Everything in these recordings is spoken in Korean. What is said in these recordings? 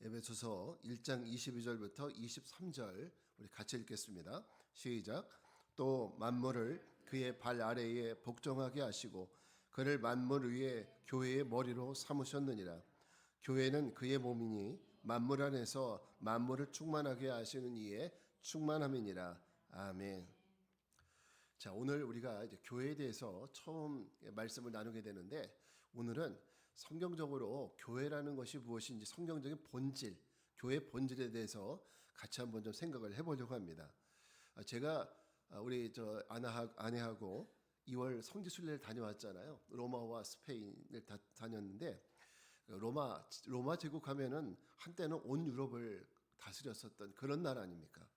에베소서 1장 22절부터 23절 우리 같이 읽겠습니다. 시작. 또 만물을 그의 발 아래에 복종하게 하시고 그를 만물 위에 교회의 머리로 삼으셨느니라. 교회는 그의 몸이니 만물 안에서 만물을 충만하게 하시는 이의 충만함이니라. 아멘. 자, 오늘 우리가 이제 교회에 대해서 처음 말씀을 나누게 되는데, 오늘은 성경적으로 교회라는 것이 무엇인지 성경적인 본질, 교회 본질에 대해서 같이 한번 좀 생각을 해보려고 합니다. 제가 우리 아내하고 2월 성지순례를 다녀왔잖아요. 로마와 스페인을 다녔는데, 로마 제국 하면은 한때는 온 유럽을 다스렸었던 그런 나라 아닙니까?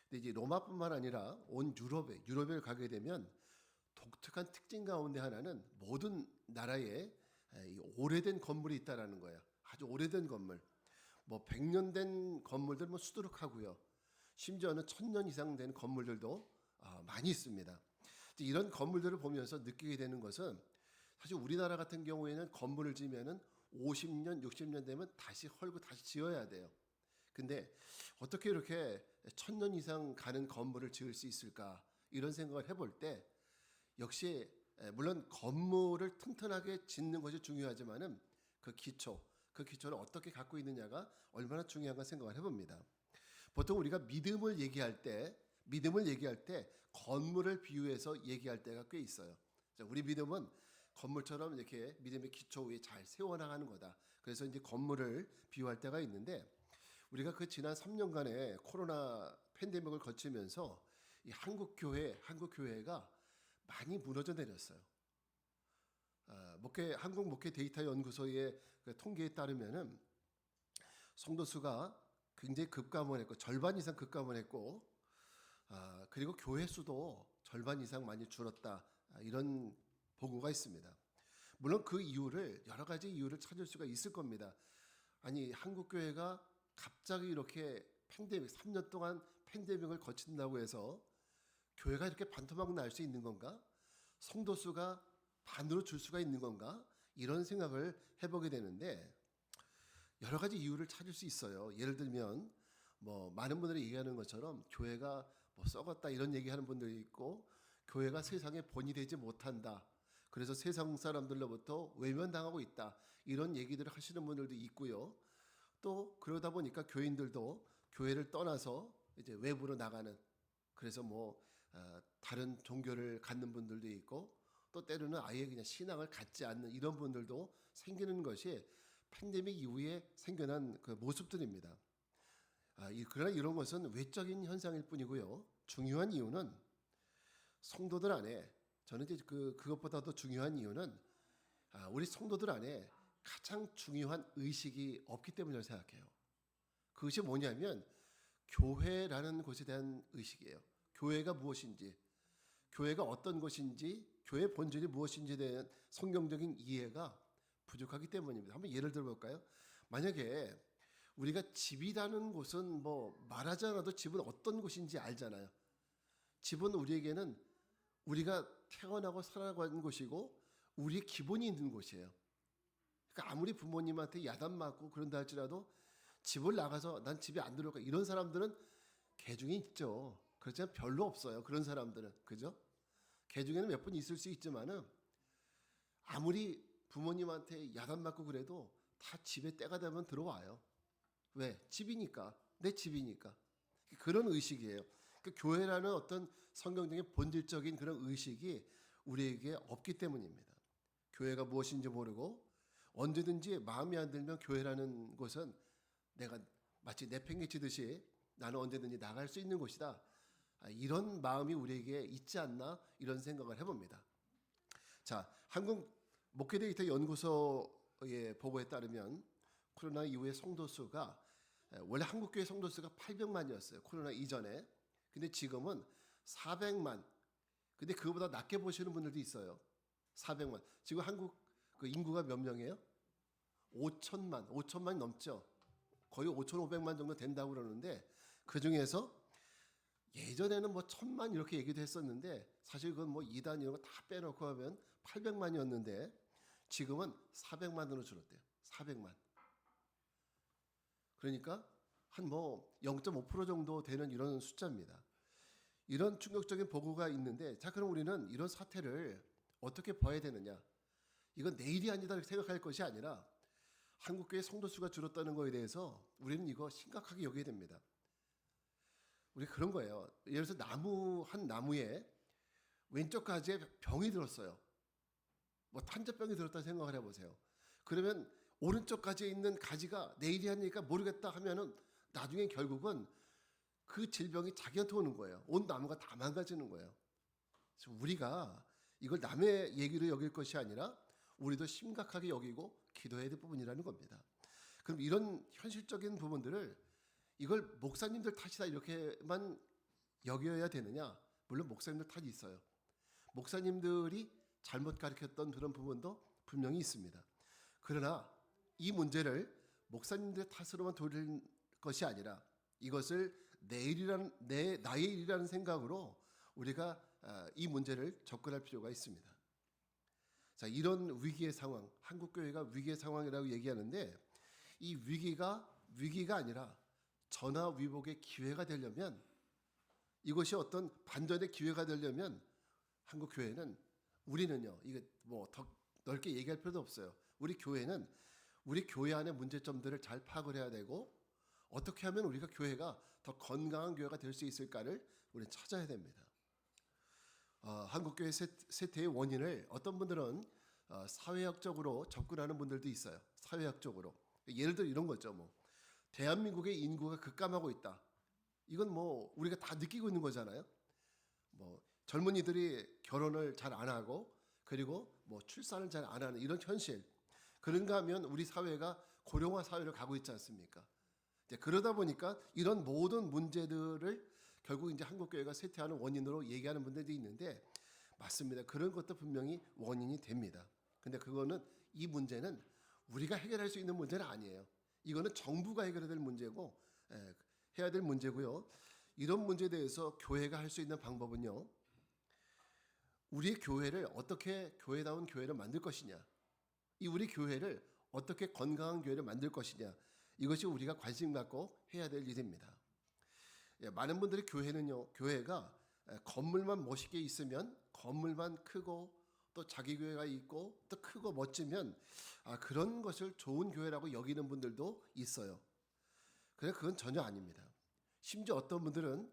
근데 이제 로마뿐만 아니라 온 유럽에 가게 되면 독특한 특징 가운데 하나는 모든 나라에 오래된 건물이 있다라는 거예요. 아주 오래된 건물. 뭐 100년 된 건물들 뭐 수두룩하고요. 심지어는 1000년 이상 된 건물들도 많이 있습니다. 이런 건물들을 보면서 느끼게 되는 것은, 사실 우리나라 같은 경우에는 건물을 지으면은 50년, 60년 되면 다시 헐고 다시 지어야 돼요. 근데 어떻게 이렇게 1000년 이상 가는 건물을 지을 수 있을까? 이런 생각을 해볼 때, 역시 물론 건물을 튼튼하게 짓는 것이 중요하지만은 그 기초를 어떻게 갖고 있느냐가 얼마나 중요한가 생각을 해봅니다. 보통 우리가 믿음을 얘기할 때 건물을 비유해서 얘기할 때가 꽤 있어요. 우리 믿음은 건물처럼 이렇게 믿음의 기초 위에 잘 세워나가는 거다. 그래서 이제 건물을 비유할 때가 있는데, 우리가 그 지난 3년간의 코로나 팬데믹을 거치면서 이 한국 교회가 많이 무너져 내렸어요. 한국 목회 데이터 연구소의 그 통계에 따르면은 성도 수가 굉장히 급감원했고, 절반 이상 급감원했고, 그리고 교회 수도 절반 이상 많이 줄었다. 이런 보고가 있습니다. 물론 그 이유를, 여러 가지 이유를 찾을 수가 있을 겁니다. 아니, 한국 교회가 갑자기 이렇게 3년 동안 팬데믹을 거친다고 해서 교회가 이렇게 반토막 날 수 있는 건가? 성도 수가 반으로 줄 수가 있는 건가? 이런 생각을 해보게 되는데, 여러 가지 이유를 찾을 수 있어요. 예를 들면 많은 분들이 얘기하는 것처럼 교회가 썩었다 이런 얘기하는 분들이 있고, 교회가 세상에 본이 되지 못한다, 그래서 세상 사람들로부터 외면당하고 있다, 이런 얘기들을 하시는 분들도 있고요. 또 그러다 보니까 교인들도 교회를 떠나서 이제 외부로 나가는, 그래서 다른 종교를 갖는 분들도 있고, 또 때로는 아예 그냥 신앙을 갖지 않는 이런 분들도 생기는 것이 팬데믹 이후에 생겨난 그 모습들입니다. 그러나 이런 것은 외적인 현상일 뿐이고요. 중요한 이유는 성도들 안에, 저는 이제 그것보다도 중요한 이유는 우리 성도들 안에 가장 중요한 의식이 없기 때문이라고 생각해요. 그것이 뭐냐면 교회라는 곳에 대한 의식이에요. 교회가 무엇인지, 교회가 어떤 것인지, 교회 본질이 무엇인지에 대한 성경적인 이해가 부족하기 때문입니다. 한번 예를 들어볼까요? 만약에 우리가 집이라는 곳은 말하지 않아도 집은 어떤 곳인지 알잖아요. 집은 우리에게는 우리가 태어나고 살아가는 곳이고 우리의 기본이 있는 곳이에요. 그러니까 아무리 부모님한테 야단 맞고 그런다 할지라도 집을 나가서 난 집에 안 들어가, 이런 사람들은 개중에 있죠. 그렇지만 별로 없어요. 그런 사람들은. 그죠? 개중에는 몇 분 있을 수 있지만은 아무리 부모님한테 야단 맞고 그래도 다 집에 때가 되면 들어와요. 왜? 집이니까. 내 집이니까. 그런 의식이에요. 그 교회라는 어떤 성경적인 본질적인 그런 의식이 우리에게 없기 때문입니다. 교회가 무엇인지 모르고 언제든지 마음에 안 들면 교회라는 곳은 내가 마치 내팽개치듯이 나는 언제든지 나갈 수 있는 곳이다, 이런 마음이 우리에게 있지 않나, 이런 생각을 해봅니다. 자, 한국 목회 데이터 연구소의 보고에 따르면 코로나 이후에 성도 수가, 원래 한국교회 성도 수가 800만이었어요. 코로나 이전에. 근데 지금은 400만. 근데 그거보다 낮게 보시는 분들도 있어요. 400만. 지금 한국 그 인구가 몇 명이에요? 5천만이 넘죠. 거의 5,500만 정도 된다고 그러는데, 그 중에서 예전에는 1,000만 이렇게 얘기도 했었는데, 사실 그건 이단 이런 거 다 빼놓고 하면 800만이었는데 지금은 400만으로 줄었대요. 400만. 그러니까 한 뭐 0.5% 정도 되는 이런 숫자입니다. 이런 충격적인 보고가 있는데, 자 그럼 우리는 이런 사태를 어떻게 봐야 되느냐? 이건 내일이 아니다 이렇게 생각할 것이 아니라 한국교회 성도 수가 줄었다는 거에 대해서 우리는 이거 심각하게 여겨야 됩니다. 우리 그런 거예요. 예를 들어서 한 나무에 왼쪽 가지에 병이 들었어요. 뭐 탄저병이 들었다 생각을 해보세요. 그러면 오른쪽 가지에 있는 가지가 내일이 아니니까 모르겠다 하면은 나중에 결국은 그 질병이 자기한테 오는 거예요. 온 나무가 다 망가지는 거예요. 그래서 우리가 이걸 남의 얘기로 여길 것이 아니라 우리도 심각하게 여기고 기도해야 될 부분이라는 겁니다. 그럼 이런 현실적인 부분들을 이걸 목사님들 탓이다 이렇게만 여겨야 되느냐? 물론 목사님들 탓이 있어요. 목사님들이 잘못 가르쳤던 그런 부분도 분명히 있습니다. 그러나 이 문제를 목사님들의 탓으로만 돌릴 것이 아니라 이것을 나의 일이라는 생각으로 우리가 이 문제를 접근할 필요가 있습니다. 자, 이런 위기의 상황, 한국교회가 위기의 상황이라고 얘기하는데 이 위기가 아니라 전화위복의 기회가 되려면, 이것이 어떤 반전의 기회가 되려면 한국교회는, 우리는요, 이게 뭐 더 넓게 얘기할 필요도 없어요. 우리 교회는 우리 교회 안의 문제점들을 잘 파악을 해야 되고 어떻게 하면 우리가 교회가 더 건강한 교회가 될 수 있을까를 우리는 찾아야 됩니다. 한국교회 쇠퇴의 원인을 어떤 분들은 사회학적으로 접근하는 분들도 있어요. 사회학적으로. 예를 들어 이런 거죠. 뭐 대한민국의 인구가 급감하고 있다. 이건 뭐 우리가 다 느끼고 있는 거잖아요. 뭐 젊은이들이 결혼을 잘 안 하고 그리고 뭐 출산을 잘 안 하는 이런 현실. 그런가 하면 우리 사회가 고령화 사회로 가고 있지 않습니까? 그러다 보니까 이런 모든 문제들을 결국 이제 한국교회가 쇠퇴하는 원인으로 얘기하는 분들이 있는데, 맞습니다. 그런 것도 분명히 원인이 됩니다. 근데 그거는, 이 문제는 우리가 해결할 수 있는 문제는 아니에요. 이거는 정부가 해결해야 될 문제고, 해야 될 문제고요. 이런 문제에 대해서 교회가 할 수 있는 방법은요, 우리 교회를 어떻게 교회다운 교회를 만들 것이냐, 이 우리 교회를 어떻게 건강한 교회를 만들 것이냐, 이것이 우리가 관심 갖고 해야 될 일입니다. 많은 분들이 교회가 건물만 멋있게 있으면, 건물만 크고 또 자기 교회가 있고 또 크고 멋지면 그런 것을 좋은 교회라고 여기는 분들도 있어요. 그런데 그건 전혀 아닙니다. 심지어 어떤 분들은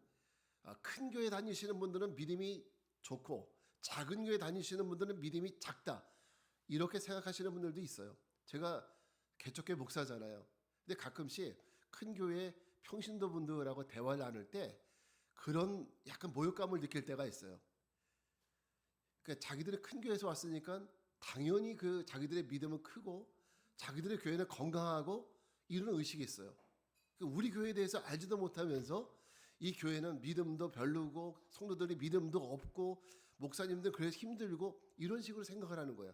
큰 교회 다니시는 분들은 믿음이 좋고 작은 교회 다니시는 분들은 믿음이 작다, 이렇게 생각하시는 분들도 있어요. 제가 개척교회 목사잖아요. 근데 가끔씩 큰 교회 평신도 분들하고 대화를 나눌 때 그런 약간 모욕감을 느낄 때가 있어요. 그러니까 자기들이 큰 교회에서 왔으니까 당연히 그 자기들의 믿음은 크고 자기들의 교회는 건강하고 이런 의식이 있어요. 우리 교회에 대해서 알지도 못하면서 이 교회는 믿음도 별로고 성도들이 믿음도 없고 목사님들 그래서 힘들고 이런 식으로 생각을 하는 거야.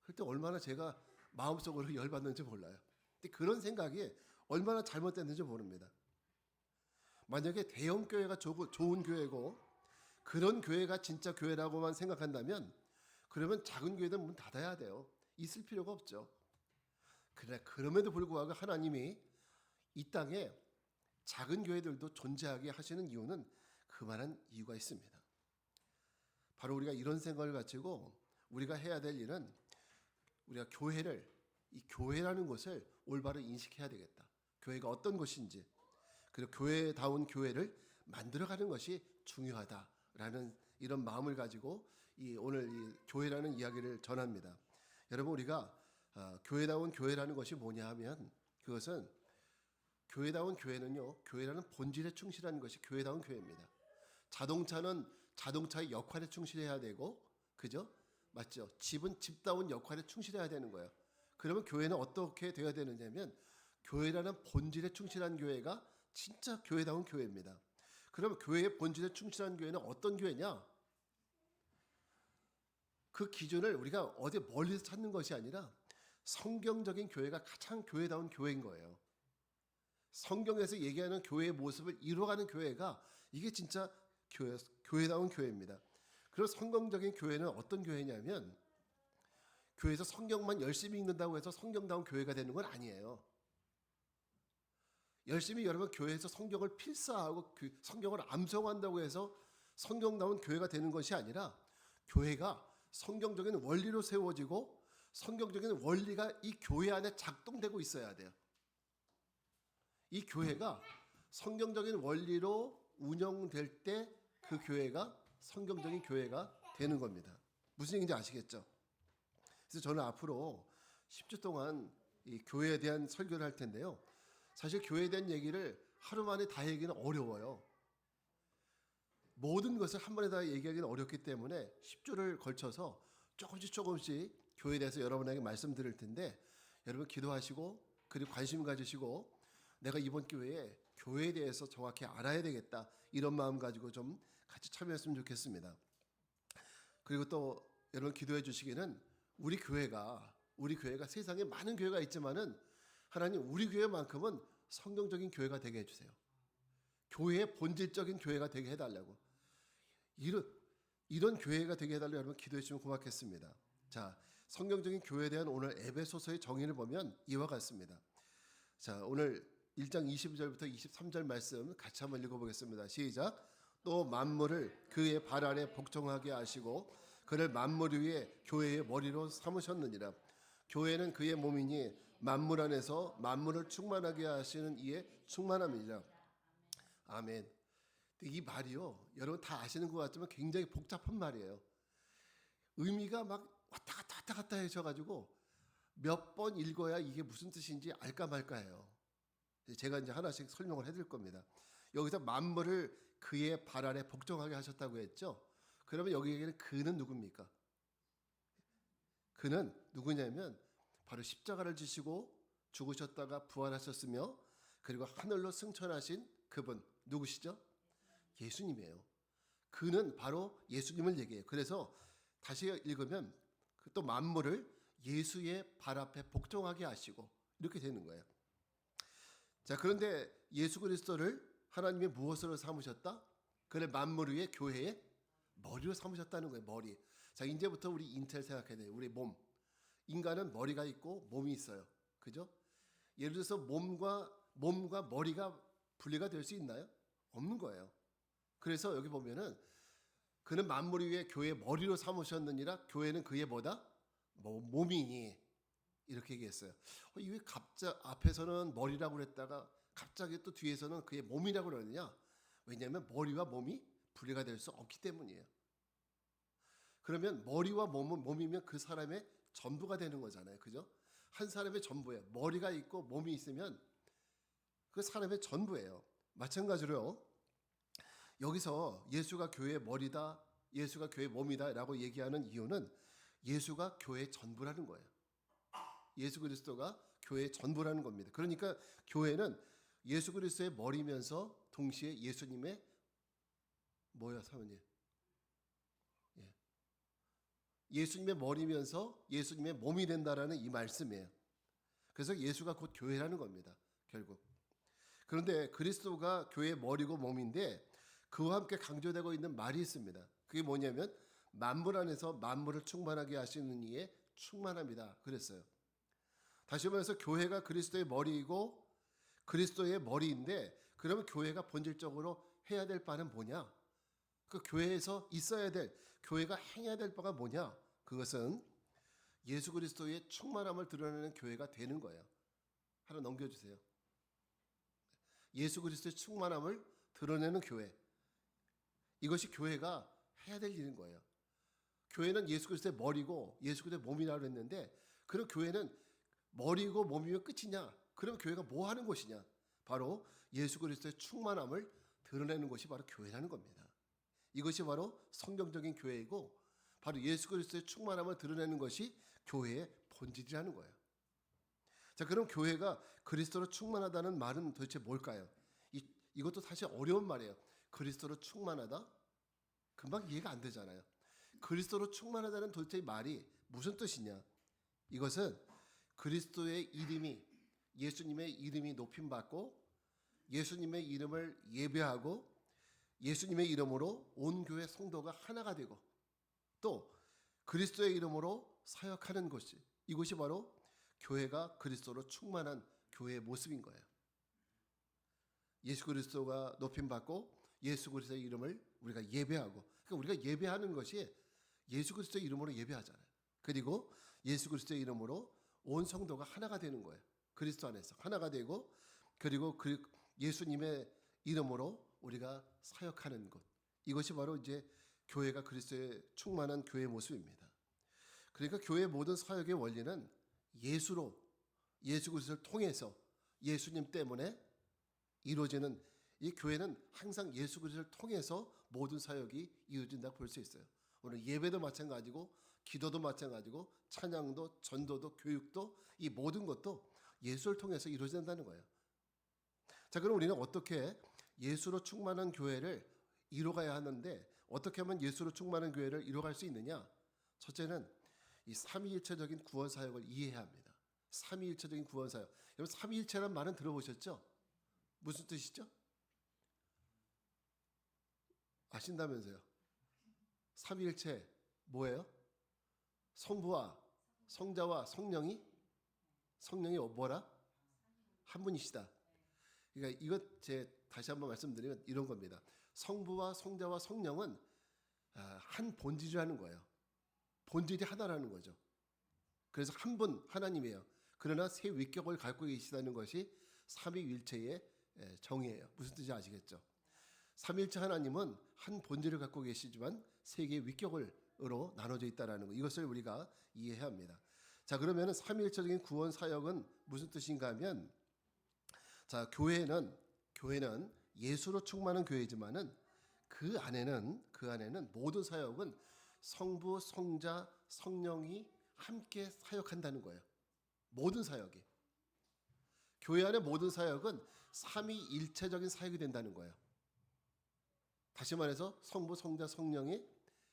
그때 얼마나 제가 마음속으로 열받는지 몰라요. 근데 그런 생각이 얼마나 잘못됐는지 모릅니다. 만약에 대형 교회가 좋은 교회고 그런 교회가 진짜 교회라고만 생각한다면, 그러면 작은 교회는 문 닫아야 돼요. 있을 필요가 없죠. 그럼에도 불구하고 하나님이 이 땅에 작은 교회들도 존재하게 하시는 이유는 그만한 이유가 있습니다. 바로 우리가 이런 생각을 가지고 우리가 해야 될 일은, 우리가 이 교회라는 것을 올바로 인식해야 되겠다. 교회가 어떤 것인지, 그리고 교회다운 교회를 만들어가는 것이 중요하다라는 이런 마음을 가지고 오늘 이 교회라는 이야기를 전합니다. 여러분, 우리가 교회다운 교회라는 것이 뭐냐 하면, 그것은 교회다운 교회는요, 교회라는 본질에 충실한 것이 교회다운 교회입니다. 자동차는 자동차의 역할에 충실해야 되고, 그죠? 맞죠? 집은 집다운 역할에 충실해야 되는 거예요. 그러면 교회는 어떻게 되어야 되느냐면, 교회라는 본질에 충실한 교회가 진짜 교회다운 교회입니다. 그러면 교회의 본질에 충실한 교회는 어떤 교회냐? 그 기준을 우리가 어디 멀리서 찾는 것이 아니라 성경적인 교회가 가장 교회다운 교회인 거예요. 성경에서 얘기하는 교회의 모습을 이루어가는 교회가 이게 진짜 교회다운 교회입니다. 그리고 성경적인 교회는 어떤 교회냐면, 교회에서 성경만 열심히 읽는다고 해서 성경다운 교회가 되는 건 아니에요. 열심히 여러분 교회에서 성경을 필사하고 성경을 암송한다고 해서 성경다운 교회가 되는 것이 아니라 교회가 성경적인 원리로 세워지고 성경적인 원리가 이 교회 안에 작동되고 있어야 돼요. 이 교회가 성경적인 원리로 운영될 때 그 교회가 성경적인 교회가 되는 겁니다. 무슨 얘기인지 아시겠죠? 그래서 저는 앞으로 10주 동안 이 교회에 대한 설교를 할 텐데요. 사실 교회에 대한 얘기를 하루 만에 다 얘기는 어려워요. 모든 것을 한 번에 다 얘기하기는 어렵기 때문에 10주를 걸쳐서 조금씩 교회에 대해서 여러분에게 말씀드릴 텐데, 여러분 기도하시고 그리고 관심 가지시고 내가 이번 기회에 교회에 대해서 정확히 알아야 되겠다, 이런 마음 가지고 좀 같이 참여했으면 좋겠습니다. 그리고 또 여러분 기도해 주시기는 우리 교회가 세상에 많은 교회가 있지만은 하나님 우리 교회만큼은 성경적인 교회가 되게 해주세요. 교회의 본질적인 교회가 되게 해달라고, 이런 교회가 되게 해달라고 여러분 기도해 주시면 고맙겠습니다. 자, 성경적인 교회에 대한 오늘 에베소서의 정의를 보면 이와 같습니다. 자, 오늘 1장 22절부터 23절 말씀 같이 한번 읽어보겠습니다. 시작. 또 만물을 그의 발 아래 복종하게 하시고 그를 만물 위에 교회의 머리로 삼으셨느니라. 교회는 그의 몸이니 만물 안에서 만물을 충만하게 하시는 이의 충만함이니라. 아멘. 이 말이요, 여러분 다 아시는 것 같지만 굉장히 복잡한 말이에요. 의미가 막 왔다 갔다 해셔가지고 몇 번 읽어야 이게 무슨 뜻인지 알까 말까 해요. 제가 이제 하나씩 설명을 해드릴 겁니다. 여기서 만물을 그의 발 아래 복종하게 하셨다고 했죠. 그러면 여기에는 그는 누굽니까? 그는 누구냐면 바로 십자가를 지시고 죽으셨다가 부활하셨으며 그리고 하늘로 승천하신 그분 누구시죠? 예수님이에요. 그는 바로 예수님을 얘기해요. 그래서 다시 읽으면 또 만물을 예수의 발 앞에 복종하게 하시고 이렇게 되는 거예요. 자, 그런데 예수 그리스도를 하나님이 무엇으로 삼으셨다? 그를 만물 위에 교회의 머리로 삼으셨다는 거예요. 머리. 자, 이제부터 우리 인텔 생각해야 돼요. 우리 몸. 인간은 머리가 있고 몸이 있어요. 그죠? 예를 들어서 몸과 머리가 분리가 될 수 있나요? 없는 거예요. 그래서 여기 보면은 그는 만물 위에 교회의 머리로 삼으셨느니라. 교회는 그의 뭐다? 몸이니. 이렇게 얘기했어요. 왜 갑자기 앞에서는 머리라고 그랬다가 갑자기 또 뒤에서는 그의 몸이라고 그러느냐? 왜냐하면 머리와 몸이 분리가 될 수 없기 때문이에요. 그러면 머리와 몸이면 그 사람의 전부가 되는 거잖아요. 그죠? 한 사람의 전부예요. 머리가 있고 몸이 있으면 그 사람의 전부예요. 마찬가지로요. 여기서 예수가 교회의 머리다, 예수가 교회의 몸이다 라고 얘기하는 이유는 예수가 교회의 전부라는 거예요. 예수 그리스도가 교회의 전부라는 겁니다. 그러니까 교회는 예수 그리스도의 머리면서 동시에 예수님의 뭐야 사모님? 예수님의 머리면서 예수님의 몸이 된다라는 이 말씀이에요. 그래서 예수가 곧 교회라는 겁니다. 결국. 그런데 그리스도가 교회의 머리고 몸인데 그와 함께 강조되고 있는 말이 있습니다. 그게 뭐냐면 만물 안에서 만물을 충만하게 하시는 이의 충만합니다. 그랬어요. 다시 말해서 교회가 그리스도의 머리이고 그리스도의 머리인데, 그러면 교회가 본질적으로 해야 될 바는 뭐냐? 그 교회에서 있어야 될, 교회가 행해야 될 바가 뭐냐? 그것은 예수 그리스도의 충만함을 드러내는 교회가 되는 거예요. 하나 넘겨주세요. 예수 그리스도의 충만함을 드러내는 교회. 이것이 교회가 해야 될 일인 거예요. 교회는 예수 그리스도의 머리고 예수 그리스도의 몸이라고 했는데, 그럼 교회는 머리고 몸이면 끝이냐? 그럼 교회가 뭐 하는 곳이냐? 바로 예수 그리스도의 충만함을 드러내는 것이 바로 교회라는 겁니다. 이것이 바로 성경적인 교회이고 바로 예수 그리스도의 충만함을 드러내는 것이 교회의 본질이라는 거예요. 자, 그럼 교회가 그리스도로 충만하다는 말은 도대체 뭘까요? 이것도 사실 어려운 말이에요. 그리스도로 충만하다? 금방 이해가 안 되잖아요. 그리스도로 충만하다는 도대체 말이 무슨 뜻이냐? 이것은 그리스도의 이름이, 예수님의 이름이 높임받고 예수님의 이름을 예배하고 예수님의 이름으로 온 교회 성도가 하나가 되고 또 그리스도의 이름으로 사역하는 것이, 이것이 바로 교회가 그리스도로 충만한 교회의 모습인 거예요. 예수 그리스도가 높임 받고 예수 그리스도의 이름을 우리가 예배하고, 그러니까 우리가 예배하는 것이 예수 그리스도의 이름으로 예배하잖아요. 그리고 예수 그리스도의 이름으로 온 성도가 하나가 되는 거예요. 그리스도 안에서 하나가 되고, 그리고 그 예수님의 이름으로 우리가 사역하는 것, 이것이 바로 이제 교회가 그리스도의 충만한 교회의 모습입니다. 그러니까 교회의 모든 사역의 원리는 예수로, 예수 그리스도를 통해서, 예수님 때문에 이루어지는, 이 교회는 항상 예수 그리스도를 통해서 모든 사역이 이루어진다고 볼 수 있어요. 오늘 예배도 마찬가지고, 기도도 마찬가지고, 찬양도, 전도도, 교육도, 이 모든 것도 예수를 통해서 이루어진다는 거예요. 자, 그럼 우리는 어떻게 예수로 충만한 교회를 이루어가야 하는데, 어떻게 하면 예수로 충만한 교회를 이루어갈 수 있느냐? 첫째는 이 삼위일체적인 구원 사역을 이해해야 합니다. 삼위일체적인 구원 사역. 여러분, 삼위일체라는 말은 들어보셨죠? 무슨 뜻이죠? 아신다면서요? 삼위일체 뭐예요? 성부와 성자와 성령이 뭐라? 한 분이시다. 그러니까 이것 다시 한번 말씀드리면 이런 겁니다. 성부와 성자와 성령은 한 본질이라는 거예요. 본질이 하나라는 거죠. 그래서 한 분 하나님이에요. 그러나 세 위격을 갖고 계시다는 것이 삼위일체의 정의예요. 무슨 뜻인지 아시겠죠? 삼위일체 하나님은 한 본질을 갖고 계시지만 세 개의 위격으로 나눠져 있다는 것, 이것을 우리가 이해해야 합니다. 자, 그러면 삼위일체적인 구원 사역은 무슨 뜻인가 하면, 자, 교회는 예수로 충만한 교회지만은 그 안에는 모든 사역은 성부, 성자, 성령이 함께 사역한다는 거예요. 모든 사역이. 교회 안의 모든 사역은 삼위일체적인 사역이 된다는 거예요. 다시 말해서 성부, 성자, 성령이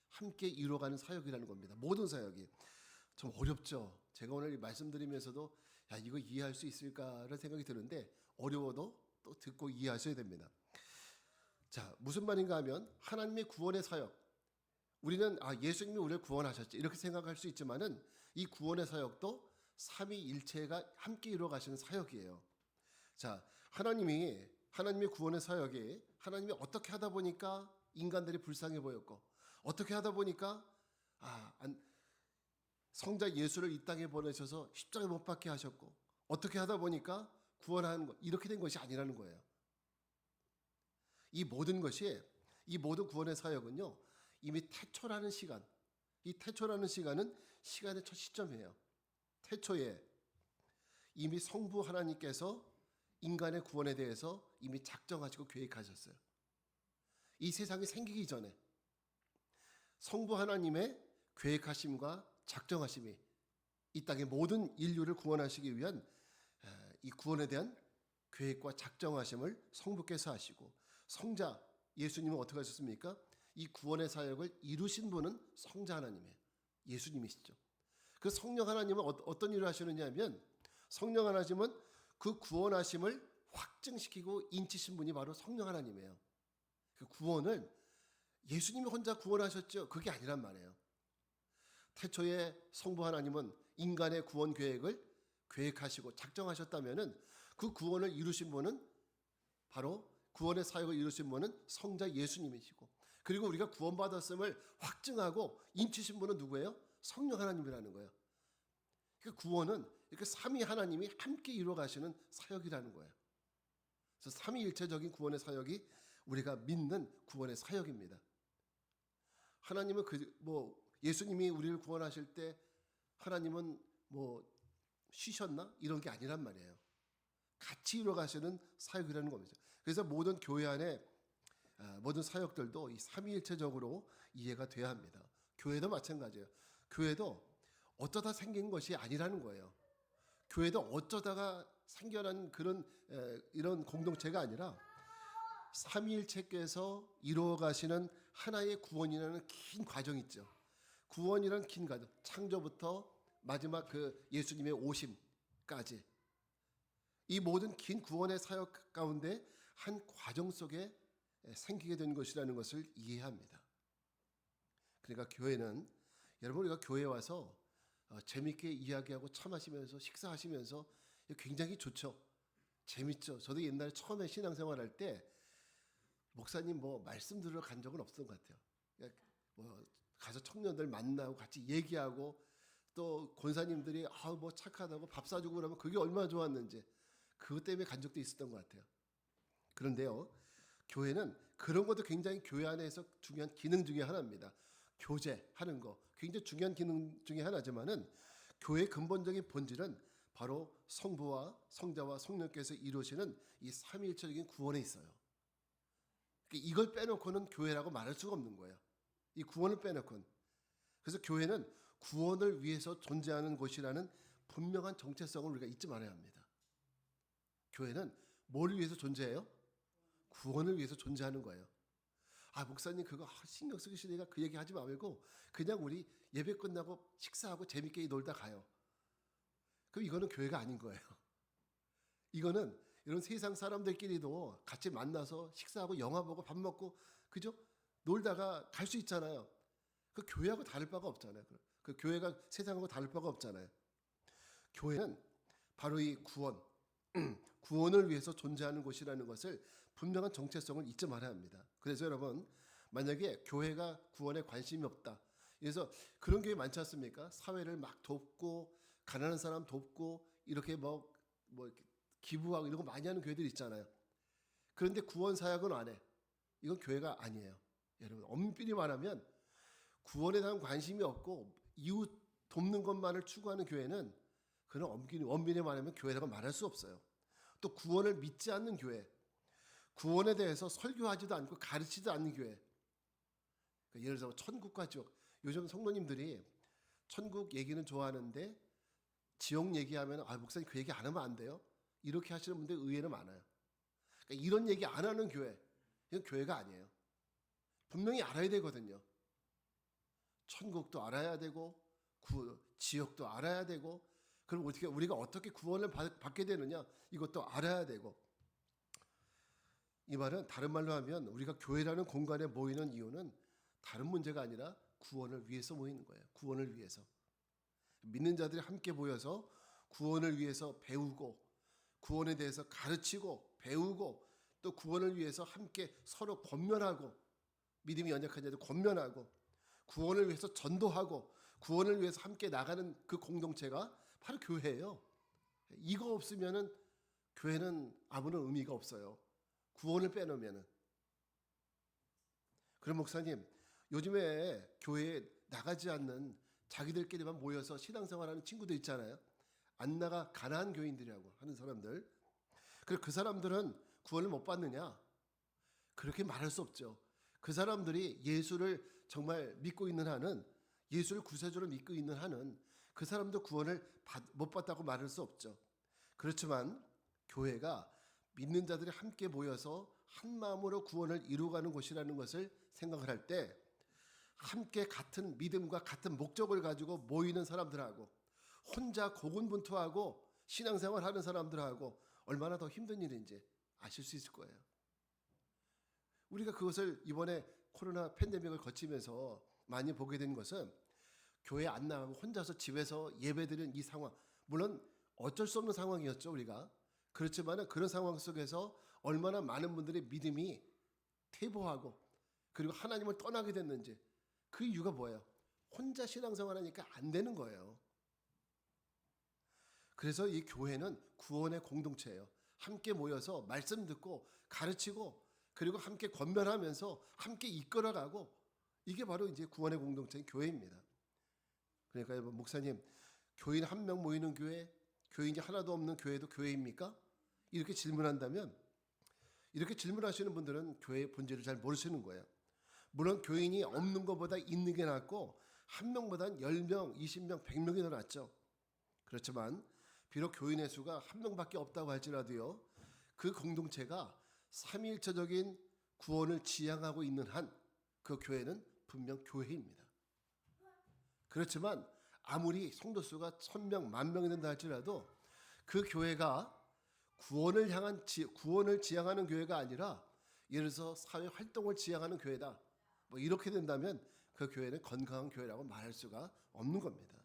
함께 이루어가는 사역이라는 겁니다. 모든 사역이. 좀 어렵죠. 제가 오늘 말씀드리면서도 이거 이해할 수 있을까라는 생각이 드는데, 어려워도 또 듣고 이해하셔야 됩니다. 자, 무슨 말인가 하면, 하나님의 구원의 사역, 우리는 예수님이 우리를 구원하셨지 이렇게 생각할 수 있지만은, 이 구원의 사역도 삼위일체가 함께 이루어 가시는 사역이에요. 자, 하나님의 구원의 사역이, 하나님이 어떻게 하다 보니까 인간들이 불쌍해 보였고, 어떻게 하다 보니까 성자 예수를 이 땅에 보내셔서 십자가에 못 박게 하셨고, 어떻게 하다 보니까 구원하는 것, 이렇게 된 것이 아니라는 거예요. 이 모든 구원의 사역은요, 이미 태초라는 시간, 이 태초라는 시간은 시간의 첫 시점이에요. 태초에 이미 성부 하나님께서 인간의 구원에 대해서 이미 작정하시고 계획하셨어요. 이 세상이 생기기 전에 성부 하나님의 계획하심과 작정하심이 이 땅의 모든 인류를 구원하시기 위한 이 구원에 대한 계획과 작정하심을 성부께서 하시고, 성자 예수님은 어떻게 하셨습니까? 이 구원의 사역을 이루신 분은 성자 하나님이에요. 예수님이시죠. 그 성령 하나님은 어떤 일을 하시느냐 하면, 성령 하나님은 그 구원하심을 확증시키고 인치신 분이 바로 성령 하나님이에요. 그 구원을 예수님이 혼자 구원하셨죠. 그게 아니란 말이에요. 태초에 성부 하나님은 인간의 구원 계획을 계획하시고 작정하셨다면은, 그 구원을 이루신 분은 바로, 구원의 사역을 이루신 분은 성자 예수님이시고, 그리고 우리가 구원받았음을 확증하고 인치신 분은 누구예요? 성령 하나님이라는 거예요. 그 구원은 이렇게 삼위 하나님이 함께 이루어 가시는 사역이라는 거예요. 그래서 삼위일체적인 구원의 사역이 우리가 믿는 구원의 사역입니다. 하나님은 예수님이 우리를 구원하실 때 하나님은 쉬셨나? 이런 게 아니란 말이에요. 같이 이루어 가시는 사역이라는 겁니다. 그래서 모든 교회 안에 모든 사역들도 이 삼위일체적으로 이해가 돼야 합니다. 교회도 마찬가지예요. 교회도 어쩌다 생긴 것이 아니라는 거예요. 교회도 어쩌다가 생겨난 이런 공동체가 아니라 삼위일체께서 이루어 가시는 하나의 구원이라는 긴 과정이 있죠. 구원이라는 긴 과정, 창조부터 마지막 예수님의 오심까지, 이 모든 긴 구원의 사역 가운데 한 과정 속에 생기게 된 것이라는 것을 이해합니다. 그러니까 교회는, 여러분, 우리가 교회에 와서 재미있게 이야기하고 차 마시면서 식사하시면서 굉장히 좋죠. 재밌죠. 저도 옛날에 처음에 신앙생활할 때 목사님 뭐 말씀 들으러 간 적은 없었던 것 같아요. 그냥 뭐 가서 청년들 만나고 같이 얘기하고 또 권사님들이 뭐 착하다고 밥 사주고 그러면 그게 얼마나 좋았는지 그것 때문에 간 적도 있었던 것 같아요. 그런데요, 교회는 그런 것도 굉장히 교회 안에서 중요한 기능 중에 하나입니다. 교제하는 거 굉장히 중요한 기능 중에 하나지만은 교회의 근본적인 본질은 바로 성부와 성자와 성령께서 이루시는 이 삼위일체적인 구원에 있어요. 그러니까 이걸 빼놓고는 교회라고 말할 수가 없는 거예요. 이 구원을 빼놓고는. 그래서 교회는 구원을 위해서 존재하는 곳이라는 분명한 정체성을 우리가 잊지 말아야 합니다. 교회는 뭘 위해서 존재해요? 구원을 위해서 존재하는 거예요. 목사님 그거 신경 쓰시니까 그 얘기 하지 말고 그냥 우리 예배 끝나고 식사하고 재밌게 놀다 가요. 그럼 이거는 교회가 아닌 거예요. 이거는 이런 세상 사람들끼리도 같이 만나서 식사하고 영화 보고 밥 먹고 그죠? 놀다가 갈 수 있잖아요. 그 교회하고 다를 바가 없잖아요. 그 교회가 세상하고 다를 바가 없잖아요. 교회는 바로 이 구원을 위해서 존재하는 곳이라는 것을 분명한 정체성을 잊지 말아야 합니다. 그래서 여러분 만약에 교회가 구원에 관심이 없다. 그래서 그런 교회 많지 않습니까? 사회를 막 돕고 가난한 사람 돕고 이렇게 뭐 기부하고 이런 거 많이 하는 교회들 있잖아요. 그런데 구원 사역은 안 해. 이건 교회가 아니에요. 여러분 엄밀히 말하면 구원에 대한 관심이 없고 이웃 돕는 것만을 추구하는 교회는 그런 엄밀히 말하면 교회라고 말할 수 없어요. 또 구원을 믿지 않는 교회, 구원에 대해서 설교하지도 않고 가르치지도 않는 교회. 그러니까 예를 들어 천국과 지옥. 요즘 성도님들이 천국 얘기는 좋아하는데 지옥 얘기하면 목사님 그 얘기 안 하면 안 돼요. 이렇게 하시는 분들 의외로 많아요. 그러니까 이런 얘기 안 하는 교회, 이건 교회가 아니에요. 분명히 알아야 되거든요. 천국도 알아야 되고 지옥도 알아야 되고 그럼 우리가 어떻게 구원을 받게 되느냐 이것도 알아야 되고 이 말은 다른 말로 하면 우리가 교회라는 공간에 모이는 이유는 다른 문제가 아니라 구원을 위해서 모이는 거예요. 구원을 위해서. 믿는 자들이 함께 모여서 구원을 위해서 배우고 구원에 대해서 가르치고 배우고 또 구원을 위해서 함께 서로 권면하고 믿음이 연약한 자들 권면하고 구원을 위해서 전도하고 구원을 위해서 함께 나가는 그 공동체가 바로 교회예요. 이거 없으면은 교회는 아무런 의미가 없어요. 구원을 빼놓으면은. 그럼 목사님 요즘에 교회에 나가지 않는 자기들끼리만 모여서 신앙생활하는 친구들 있잖아요. 안 나가 가난한 교인들이라고 하는 사람들. 그리고 그 사람들은 구원을 못 받느냐? 그렇게 말할 수 없죠. 그 사람들이 예수를 정말 믿고 있는 한은 예수를 구세주로 믿고 있는 한은 그 사람도 구원을 못 받다고 말할 수 없죠. 그렇지만 교회가 믿는 자들이 함께 모여서 한 마음으로 구원을 이루어가는 곳이라는 것을 생각을 할 때 함께 같은 믿음과 같은 목적을 가지고 모이는 사람들하고 혼자 고군분투하고 신앙생활하는 사람들하고 얼마나 더 힘든 일인지 아실 수 있을 거예요. 우리가 그것을 이번에 코로나 팬데믹을 거치면서 많이 보게 된 것은 교회 안 나가고 혼자서 집에서 예배드리는 이 상황, 물론 어쩔 수 없는 상황이었죠 우리가. 그렇지만 그런 상황 속에서 얼마나 많은 분들의 믿음이 퇴보하고 그리고 하나님을 떠나게 됐는지 그 이유가 뭐예요? 혼자 신앙생활하니까 안 되는 거예요. 그래서 이 교회는 구원의 공동체예요. 함께 모여서 말씀 듣고 가르치고 그리고 함께 권면하면서 함께 이끌어가고 이게 바로 이제 구원의 공동체인 교회입니다. 그러니까 여러분 목사님 교인 한 명 모이는 교회, 교인이 하나도 없는 교회도 교회입니까? 이렇게 질문한다면 이렇게 질문하시는 분들은 교회의 본질을 잘 모르시는 거예요. 물론 교인이 없는 것보다 있는 게 낫고 한 명보다는 10명, 20명, 100명이 더 낫죠. 그렇지만 비록 교인의 수가 한 명밖에 없다고 할지라도요. 그 공동체가 삼위일체적인 구원을 지향하고 있는 한 그 교회는 분명 교회입니다. 그렇지만 아무리 성도 수가 1000명, 10,000명이 된다 할지라도 그 교회가 구원을 지향하는 교회가 아니라 예를 들어서 사회 활동을 지향하는 교회다. 뭐 이렇게 된다면 그 교회는 건강한 교회라고 말할 수가 없는 겁니다.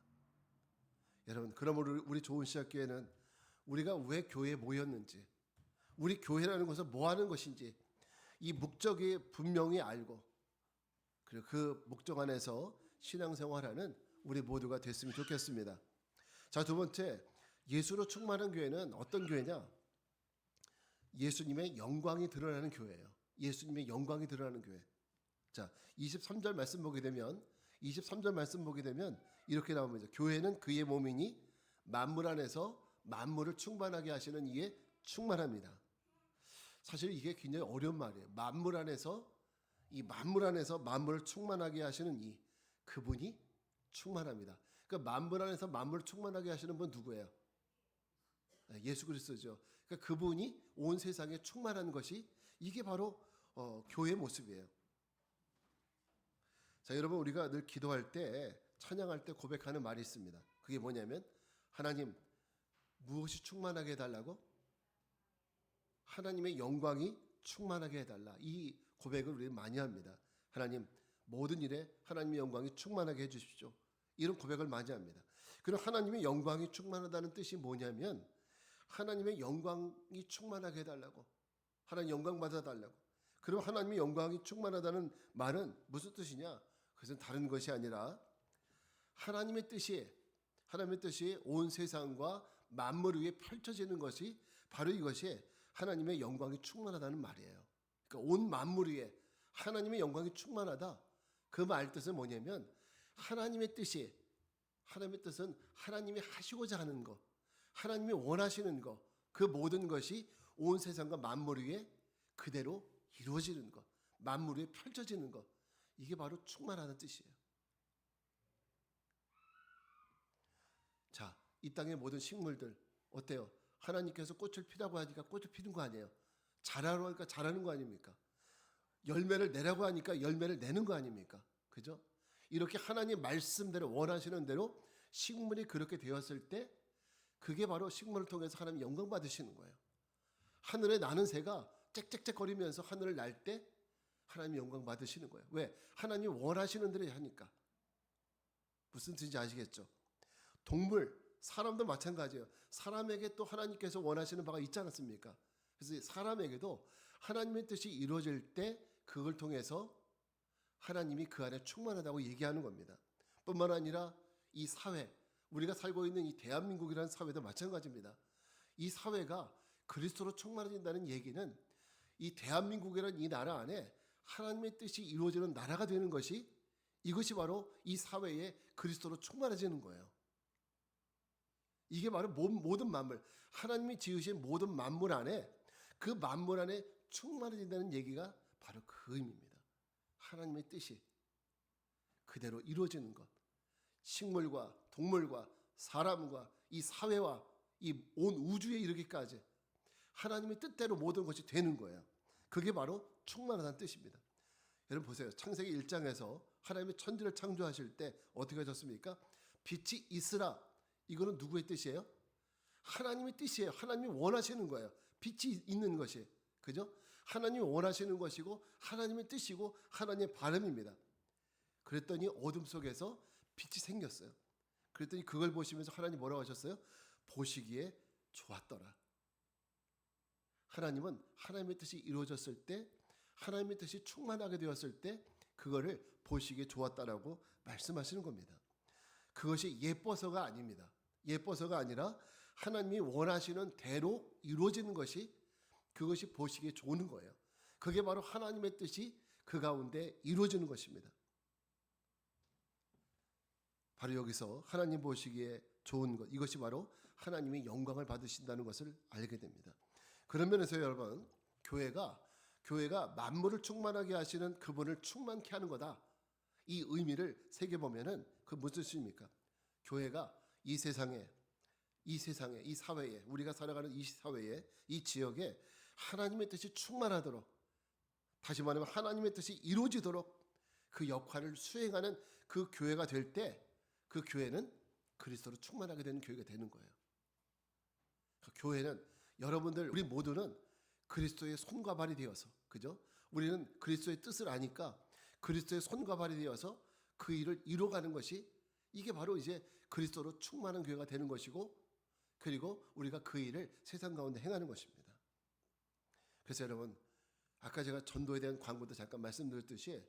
여러분, 그러므로 우리 좋은 시작교회는 우리가 왜 교회에 모였는지, 우리 교회라는 것은 뭐 하는 것인지 이 목적이 분명히 알고 그리고 그 목적 안에서 신앙생활하는 우리 모두가 됐으면 좋겠습니다. 자, 두 번째, 예수로 충만한 교회는 어떤 교회냐? 예수님의 영광이 드러나는 교회예요. 예수님의 영광이 드러나는 교회. 자, 23절 말씀 보게 되면 이렇게 나옵니다. 교회는 그의 몸이니 만물 안에서 만물을 충만하게 하시는 이에 충만합니다. 사실 이게 굉장히 어려운 말이에요. 만물 안에서 만물을 충만하게 하시는 이 그분이 충만합니다. 그러니까 만물 안에서 만물을 충만하게 하시는 분 누구예요? 예수 그리스도죠. 그러니까 그분이 온 세상에 충만한 것이 이게 바로 교회의 모습이에요. 자, 여러분, 우리가 늘 기도할 때 찬양할 때 고백하는 말이 있습니다. 그게 뭐냐면 하나님 무엇이 충만하게 해달라고? 하나님의 영광이 충만하게 해달라. 이 고백을 우리는 많이 합니다. 하나님 모든 일에 하나님의 영광이 충만하게 해주십시오. 이런 고백을 많이 합니다. 그럼 하나님의 영광이 충만하다는 뜻이 뭐냐면 하나님의 영광이 충만하게 해달라고, 하나님 영광 받아달라고. 그럼 하나님의 영광이 충만하다는 말은 무슨 뜻이냐? 그것은 다른 것이 아니라 하나님의 뜻이 온 세상과 만물 위에 펼쳐지는 것이 바로 이것이 하나님의 영광이 충만하다는 말이에요. 그러니까 온 만물 위에 하나님의 영광이 충만하다. 그 말 뜻은 뭐냐면 하나님의 뜻은 하나님이 하시고자 하는 것, 하나님이 원하시는 것, 그 모든 것이 온 세상과 만물 위에 그대로 이루어지는 것, 만물 위에 펼쳐지는 것, 이게 바로 충만하다는 뜻이에요. 자, 이 땅의 모든 식물들 어때요? 하나님께서 꽃을 피라고 하니까 꽃을 피는 거 아니에요? 자라라고 하니까 자라는 거 아닙니까? 열매를 내라고 하니까 열매를 내는 거 아닙니까? 그죠? 이렇게 하나님 말씀대로 원하시는 대로 식물이 그렇게 되었을 때 그게 바로 식물을 통해서 하나님 영광 받으시는 거예요. 하늘에 나는 새가 짹짹짹 거리면서 하늘을 날 때 하나님 영광 받으시는 거예요. 왜? 하나님 원하시는 대로 하니까. 무슨 뜻인지 아시겠죠? 동물, 사람도 마찬가지예요. 사람에게 또 하나님께서 원하시는 바가 있지 않습니까? 그래서 사람에게도 하나님의 뜻이 이루어질 때 그걸 통해서 하나님이 그 안에 충만하다고 얘기하는 겁니다. 뿐만 아니라 이 사회, 우리가 살고 있는 이 대한민국이라는 사회도 마찬가지입니다. 이 사회가 그리스도로 충만해진다는 얘기는 이 대한민국이라는 이 나라 안에 하나님의 뜻이 이루어지는 나라가 되는 것이, 이것이 바로 이 사회에 그리스도로 충만해지는 거예요. 이게 바로 모든 만물, 하나님이 지으신 모든 만물 안에, 그 만물 안에 충만해진다는 얘기가 바로 그 의미입니다. 하나님의 뜻이 그대로 이루어지는 것. 식물과 동물과 사람과 이 사회와 이 온 우주에 이르기까지 하나님의 뜻대로 모든 것이 되는 거예요. 그게 바로 충만하다는 뜻입니다. 여러분 보세요. 창세기 1장에서 하나님이 천지를 창조하실 때 어떻게 하셨습니까? 빛이 있으라. 이거는 누구의 뜻이에요? 하나님의 뜻이에요. 하나님이 원하시는 거예요. 빛이 있는 것이. 그죠? 하나님이 원하시는 것이고 하나님의 뜻이고 하나님의 바람입니다. 그랬더니 어둠 속에서 빛이 생겼어요. 그랬더니 그걸 보시면서 하나님 뭐라고 하셨어요? 보시기에 좋았더라. 하나님은 하나님의 뜻이 이루어졌을 때, 하나님의 뜻이 충만하게 되었을 때 그거를 보시기에 좋았다라고 말씀하시는 겁니다. 그것이 예뻐서가 아닙니다. 예뻐서가 아니라 하나님이 원하시는 대로 이루어지는 것이, 그것이 보시기에 좋은 거예요. 그게 바로 하나님의 뜻이 그 가운데 이루어지는 것입니다. 바로 여기서 하나님 보시기에 좋은 것, 이것이 바로 하나님이 영광을 받으신다는 것을 알게 됩니다. 그런 면에서 여러분, 교회가 만물을 충만하게 하시는 그분을 충만케 하는 거다. 이 의미를 새겨보면은 그 무슨 뜻입니까? 교회가 이 세상에, 이 사회에, 우리가 살아가는 이 사회에, 이 지역에 하나님의 뜻이 충만하도록, 다시 말하면 하나님의 뜻이 이루어지도록 그 역할을 수행하는 그 교회가 될 때 그 교회는 그리스도로 충만하게 되는 교회가 되는 거예요. 그 교회는 여러분들, 우리 모두는 그리스도의 손과 발이 되어서, 그죠? 우리는 그리스도의 뜻을 아니까 그리스도의 손과 발이 되어서 그 일을 이루어가는 것이, 이게 바로 이제 그리스도로 충만한 교회가 되는 것이고, 그리고 우리가 그 일을 세상 가운데 행하는 것입니다. 그래서 여러분, 아까 제가 전도에 대한 광고도 잠깐 말씀드렸듯이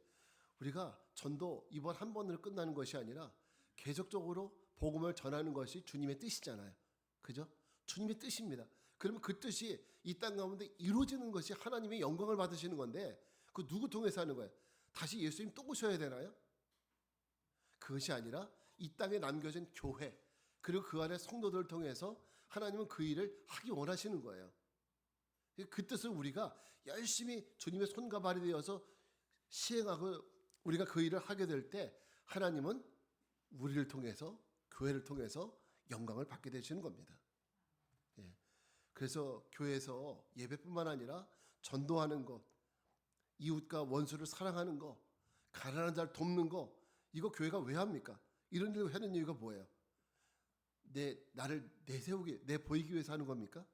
우리가 전도 이번 한 번으로 끝나는 것이 아니라 계속적으로 복음을 전하는 것이 주님의 뜻이잖아요. 그죠? 주님의 뜻입니다. 그러면 그 뜻이 이 땅 가운데 이루어지는 것이 하나님의 영광을 받으시는 건데 그 누구 통해서 하는 거예요? 다시 예수님 또 오셔야 되나요? 그것이 아니라 이 땅에 남겨진 교회 그리고 그 안에 성도들을 통해서 하나님은 그 일을 하기 원하시는 거예요. 그 뜻을 우리가 열심히 주님의 손과 발이 되어서 시행하고 우리가 그 일을 하게 될 때 하나님은 우리를 통해서 교회를 통해서 영광을 받게 되시는 겁니다. 예. 그래서 교회에서 예배뿐만 아니라 전도하는 것, 이웃과 원수를 사랑하는 것, 가난한 자를 돕는 것, 이거 교회가 왜 합니까? 이런 일을 하는 이유가 뭐예요? 나를 내세우기, 내 보이기 위해서 하는 겁니까?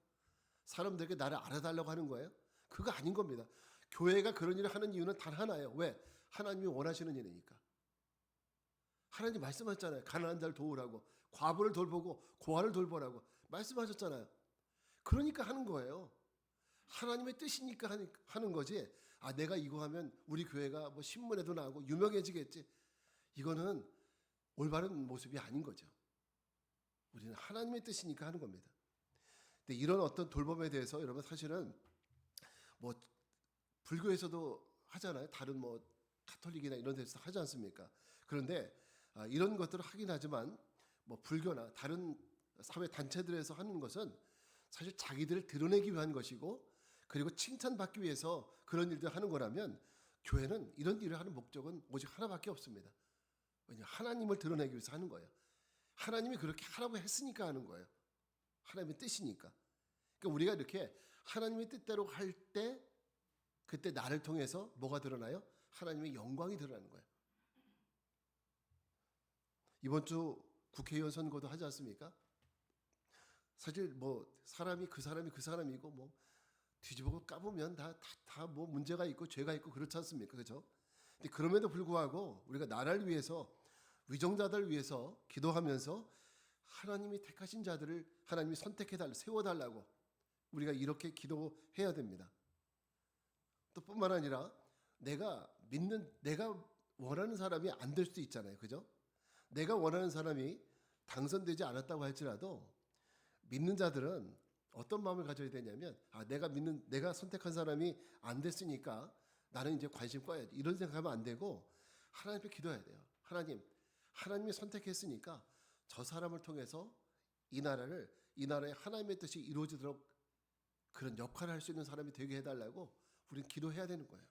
사람들에게 나를 알아달라고 하는 거예요? 그거 아닌 겁니다. 교회가 그런 일을 하는 이유는 단 하나예요. 왜? 하나님이 원하시는 일이니까. 하나님 말씀하셨잖아요. 가난한 자를 도우라고, 과부를 돌보고 고아를 돌보라고 말씀하셨잖아요. 그러니까 하는 거예요. 하나님의 뜻이니까 하는 거지. 아, 내가 이거 하면 우리 교회가 뭐 신문에도 나오고 유명해지겠지. 이거는 올바른 모습이 아닌 거죠. 우리는 하나님의 뜻이니까 하는 겁니다. 근데 이런 어떤 돌봄에 대해서 여러분 사실은 뭐 불교에서도 하잖아요. 다른 뭐 카톨릭이나 이런 데서 하지 않습니까? 그런데 이런 것들을 하긴 하지만 뭐 불교나 다른 사회 단체들에서 하는 것은 사실 자기들을 드러내기 위한 것이고 그리고 칭찬받기 위해서 그런 일들을 하는 거라면 교회는 이런 일을 하는 목적은 오직 하나밖에 없습니다. 왜냐하면 하나님을 드러내기 위해서 하는 거예요. 하나님이 그렇게 하라고 했으니까 하는 거예요. 하나님의 뜻이니까. 그러니까 우리가 이렇게 하나님의 뜻대로 할 때 그때 나를 통해서 뭐가 드러나요? 하나님의 영광이 드러나는 거예요. 이번 주 국회의원 선거도 하지 않습니까? 사실 뭐 사람이 그 사람이고 뭐 뒤집어 까보면 다 뭐 문제가 있고 죄가 있고 그렇지 않습니까? 그렇죠? 근데 그럼에도 불구하고 우리가 나라를 위해서 위정자들을 위해서 기도하면서 하나님이 택하신 자들을 하나님이 선택해달라 세워달라고 우리가 이렇게 기도해야 됩니다. 또 뿐만 아니라 내가 원하는 사람이 안 될 수도 있잖아요. 그죠? 내가 원하는 사람이 당선되지 않았다고 할지라도 믿는 자들은 어떤 마음을 가져야 되냐면 내가 선택한 사람이 안 됐으니까 나는 이제 관심 꺼야지 이런 생각하면 안 되고 하나님 앞에 기도해야 돼요. 하나님이 선택했으니까 저 사람을 통해서 이 나라의 하나님의 뜻이 이루어지도록 그런 역할을 할 수 있는 사람이 되게 해달라고 우리는 기도해야 되는 거예요.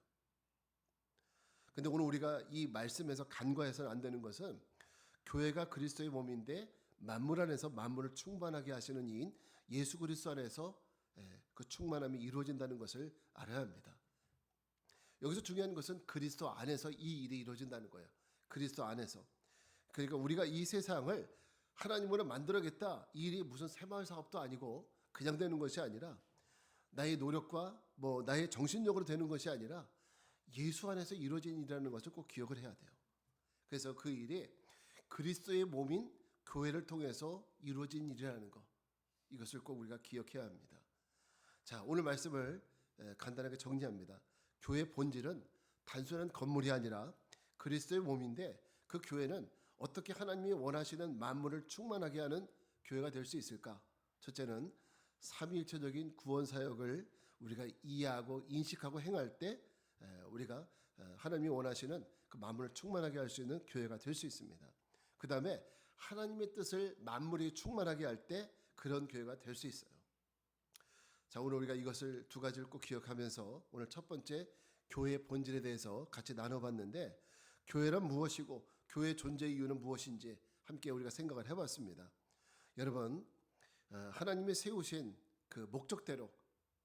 근데 오늘 우리가 이 말씀에서 간과해서는 안 되는 것은 교회가 그리스도의 몸인데 만물 안에서 만물을 충만하게 하시는 이인 예수 그리스도 안에서 그 충만함이 이루어진다는 것을 알아야 합니다. 여기서 중요한 것은 그리스도 안에서 이 일이 이루어진다는 거예요. 그리스도 안에서. 그러니까 우리가 이 세상을 하나님으로 만들어야겠다. 이 일이 무슨 새마을 사업도 아니고 그냥 되는 것이 아니라 나의 노력과 뭐 나의 정신력으로 되는 것이 아니라 예수 안에서 이루어진 일이라는 것을 꼭 기억을 해야 돼요. 그래서 그 일이 그리스도의 몸인 교회를 통해서 이루어진 일이라는 것, 이것을 꼭 우리가 기억해야 합니다. 자, 오늘 말씀을 간단하게 정리합니다. 교회의 본질은 단순한 건물이 아니라 그리스도의 몸인데 그 교회는 어떻게 하나님이 원하시는 만물을 충만하게 하는 교회가 될 수 있을까? 첫째는 삼위일체적인 구원 사역을 우리가 이해하고 인식하고 행할 때 우리가 하나님이 원하시는 그 만물을 충만하게 할 수 있는 교회가 될 수 있습니다. 그 다음에 하나님의 뜻을 만물이 충만하게 할 때 그런 교회가 될 수 있어요. 자, 오늘 우리가 이것을 두 가지를 꼭 기억하면서 오늘 첫 번째 교회의 본질에 대해서 같이 나눠봤는데 교회란 무엇이고 교회의 존재 이유는 무엇인지 함께 우리가 생각을 해봤습니다. 여러분, 하나님이 세우신 그 목적대로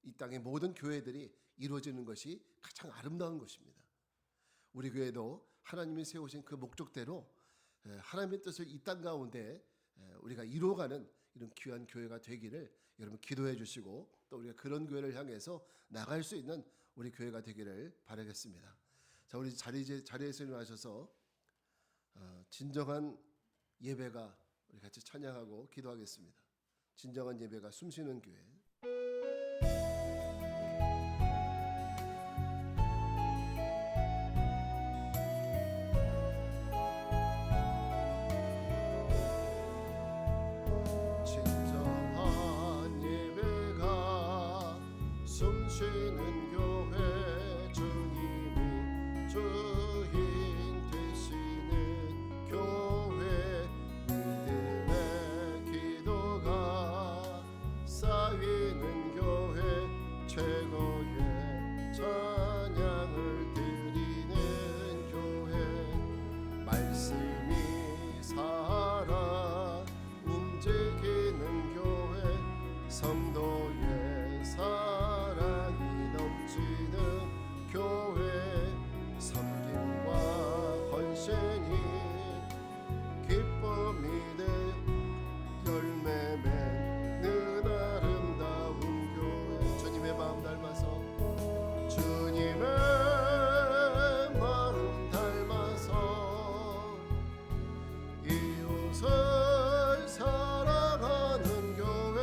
이 땅의 모든 교회들이 이루어지는 것이 가장 아름다운 것입니다. 우리 교회도 하나님이 세우신 그 목적대로 하나님의 뜻을 이 땅 가운데 우리가 이루어가는 이런 귀한 교회가 되기를 여러분 기도해 주시고 또 우리가 그런 교회를 향해서 나갈 수 있는 우리 교회가 되기를 바라겠습니다. 자, 우리 자리에서 일어나셔서 진정한 예배가 우리 같이 찬양하고 기도하겠습니다. 진정한 예배가 숨쉬는 교회. 숨쉬는 교회 주님이 주인 되시는 교회 믿음의 기도가 쌓이는 교회 최고의 찬양을 드리는 교회 말씀이 살아 움직이는 교회 성도의 사랑이 넘치는 교회 섬김과 헌신이 기쁨이 돼 열매 맺는 아름다운 교회 주님의 마음 닮아서 주님의 마음 닮아서 이웃을 사랑하는 교회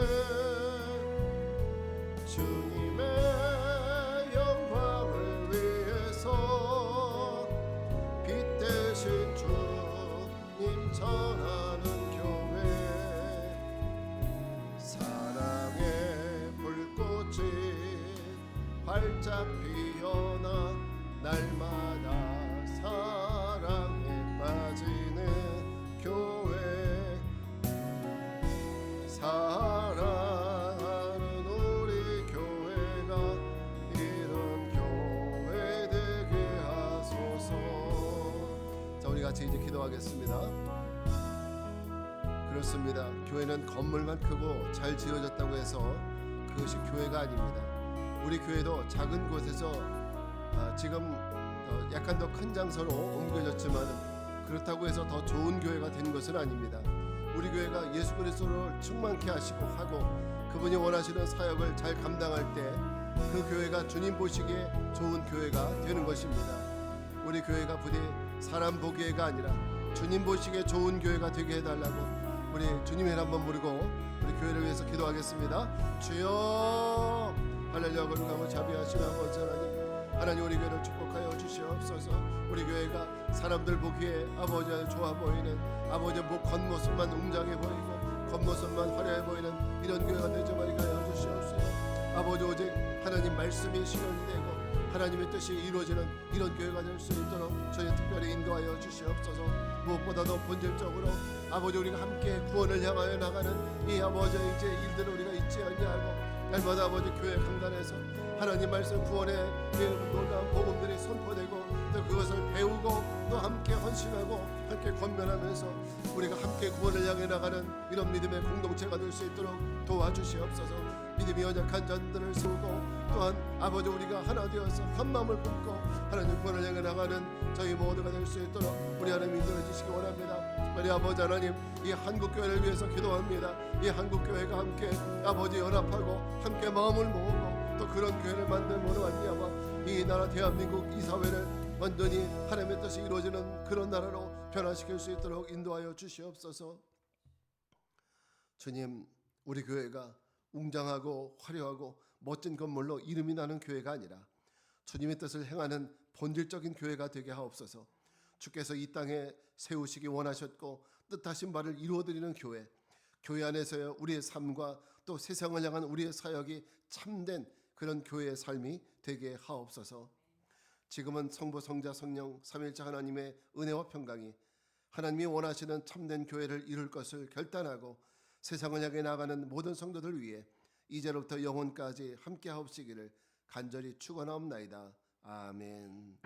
주님의 영광을 위해서 빛 대신 주님 전하는 교회 사랑의 불꽃이 활짝 피어나 날마다 사랑에 빠지는 교회 사랑하는 우리 교회가 이런 교회 되게 하소서. 자, 우리 같이 이제 기도하겠습니다. 그렇습니다. 교회는 건물만 크고 잘 지어졌다고 해서 그것이 교회가 아닙니다. 우리 교회도 작은 곳에서 지금 약간 더 큰 장소로 옮겨졌지만 그렇다고 해서 더 좋은 교회가 된 것은 아닙니다. 우리 교회가 예수 그리스도를 충만케 하시고 하고 그분이 원하시는 사역을 잘 감당할 때 그 교회가 주님 보시기에 좋은 교회가 되는 것입니다. 우리 교회가 부디 사람 보기에가 아니라 주님 보시기에 좋은 교회가 되게 해달라고 우리 주님의 이름 한번 부르고 우리 교회를 위해서 기도하겠습니다. 주여 할렐루야. 거룩하고 자비하신 아버지 하나님 우리 교회를 축복하여 주시옵소서. 우리 교회가 사람들 보기에 아버지의 좋아 보이는 아버지의 겉모습만 웅장해 보이고 겉모습만 화려해 보이는 이런 교회가 되지 말게 하여 주시옵소서. 아버지 오직 하나님 말씀이 실현이 되고 하나님의 뜻이 이루어지는 이런 교회가 될 수 있도록 저희 특별히 인도하여 주시옵소서. 무엇보다도 본질적으로 아버지 우리가 함께 구원을 향하여 나가는 이 아버지의 이제 일들을 우리가 잊지 아니하고 날마다 아버지 교회 강단에서 하나님 말씀 구원의 놀라운 복음들이 선포되고 또 그것을 배우고 또 함께 헌신하고 함께 권면하면서 우리가 함께 구원을 향해 나가는 이런 믿음의 공동체가 될 수 있도록 도와주시옵소서. 믿음이 연약한 자들을 세우고 또한 아버지 우리가 하나 되어서 한 마음을 품고 하나님 구원을 향해 나가는 저희 모두가 될 수 있도록 우리 하나님 인도해 주시기 원합니다. 특별히 아버지 하나님 이 한국교회를 위해서 기도합니다. 이 한국교회가 함께 아버지 연합하고 함께 마음을 모으고 또 그런 교회를 만들므로 말미암아 이 나라 대한민국 이 사회를 완전히 하나님의 뜻이 이루어지는 그런 나라로 변화시킬 수 있도록 인도하여 주시옵소서. 주님 우리 교회가 웅장하고 화려하고 멋진 건물로 이름이 나는 교회가 아니라 주님의 뜻을 행하는 본질적인 교회가 되게 하옵소서. 주께서 이 땅에 세우시기 원하셨고 뜻하신 바를 이루어드리는 교회, 교회 안에서의 우리의 삶과 또 세상을 향한 우리의 사역이 참된 그런 교회의 삶이 되게 하옵소서. 지금은 성부 성자 성령 삼위일체 하나님의 은혜와 평강이 하나님이 원하시는 참된 교회를 이룰 것을 결단하고 세상을 향해 나가는 모든 성도들 위해 이제로부터 영원까지 함께 하옵시기를 간절히 축원하옵나이다. 아멘.